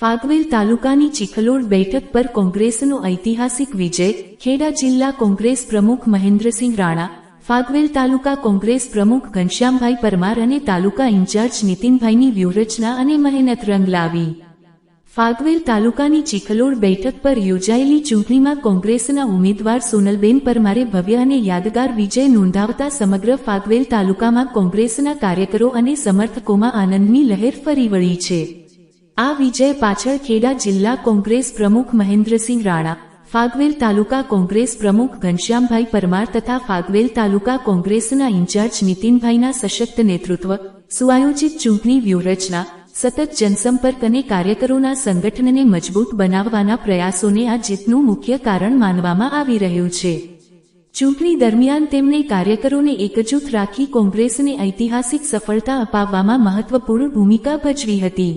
ફાગવેલ તાલુકાની ચીખલોડ બેઠક પર કોંગ્રેસનો ઐતિહાસિક વિજય, ખેડા જિલ્લા કોંગ્રેસ પ્રમુખ મહેન્દ્રસિંહ રાણા, ફાગવેલ તાલુકા કોંગ્રેસ પ્રમુખ ઘનશ્યામભાઈ પરમાર અને તાલુકા ઇન્ચાર્જ નીતિનભાઈની વ્યૂહરચના અને મહેનત રંગ લાવી. ફાગવેલ તાલુકાની ચીખલોડ બેઠક પર યોજાયેલી ચૂંટણીમાં કોંગ્રેસના ઉમેદવાર સોનલબેન પરમારે ભવ્ય અને યાદગાર વિજય નોંધાવતા સમગ્ર ફાગવેલ તાલુકામાં કોંગ્રેસના કાર્યકરો અને સમર્થકોમાં આનંદની લહેર ફરી વળી છે. આ વિજય પાછળ ખેડા જિલ્લા કોંગ્રેસ પ્રમુખ મહેન્દ્રસિંહ રાણા, ફાગવેલ તાલુકા કોંગ્રેસ પ્રમુખ ઘનશ્યામભાઈ પરમાર તથા ફાગવેલ તાલુકા કોંગ્રેસના ઇન્ચાર્જ નીતિનભાઈના સશક્ત નેતૃત્વ, સુઆયોજિત ચૂંટણી વ્યૂહરચના, સતત જનસંપર્ક અને કાર્યકરોના સંગઠનને મજબૂત બનાવવાના પ્રયાસોને આ જીતનું મુખ્ય કારણ માનવામાં આવી રહ્યું છે. ચૂંટણી દરમિયાન તેમણે કાર્યકરોને એકજૂથ રાખી કોંગ્રેસને ઐતિહાસિક સફળતા અપાવવામાં મહત્વપૂર્ણ ભૂમિકા ભજવી હતી.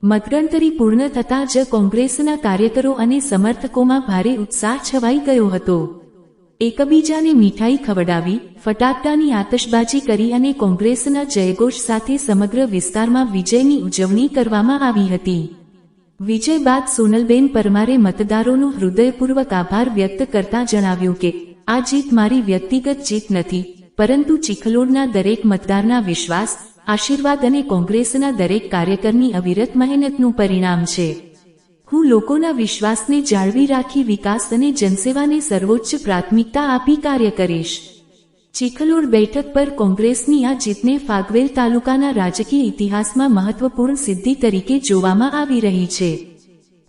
મતગણતરી પૂર્ણ થતાં જ કોંગ્રેસના કાર્યકરો અને સમર્થકોમાં ભારે ઉત્સાહ છવાઈ ગયો હતો. એકબીજાને મીઠાઈ ખવડાવી, ફટાકડાની આતશબાજી કરી અને કોંગ્રેસના જયઘોષ સાથે સમગ્ર વિસ્તારમાં વિજયની ઉજવણી કરવામાં આવી હતી. વિજય બાદ સોનલબેન પરમારે મતદારોનો હૃદયપૂર્વક આભાર વ્યક્ત કરતા જણાવ્યું કે આ જીત મારી વ્યક્તિગત જીત નથી, પરંતુ ચીખલોડના દરેક મતદારના વિશ્વાસ, આશીર્વાદ અને કોંગ્રેસના દરેક કાર્યકરની અવિરત મહેનતનું પરિણામ છે. હું લોકોના વિશ્વાસને જાળવી રાખી વિકાસ અને જનસેવાને સર્વોચ્ચ પ્રાથમિકતા આપી કાર્ય કરીશ. ચીખલોડ બેઠક પર કોંગ્રેસની આ જીતને ફાગવેલ તાલુકાના રાજકીય ઇતિહાસમાં મહત્વપૂર્ણ સિદ્ધિ તરીકે જોવામાં આવી રહી છે.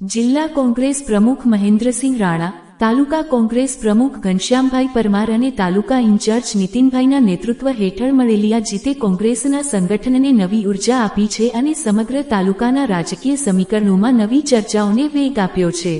જિલ્લા કોંગ્રેસ પ્રમુખ મહેન્દ્રસિંહ રાણા, તાલુકા કોંગ્રેસ પ્રમુખ ઘનશ્યામભાઈ પરમાર અને તાલુકા ઇન્ચાર્જ નીતિનભાઈના નેતૃત્વ હેઠળ મળેલી આ જીતે કોંગ્રેસના સંગઠનને નવી ઉર્જા આપી છે અને સમગ્ર તાલુકાના રાજકીય સમીકરણોમાં નવી ચર્ચાઓને વેગ આપ્યો છે.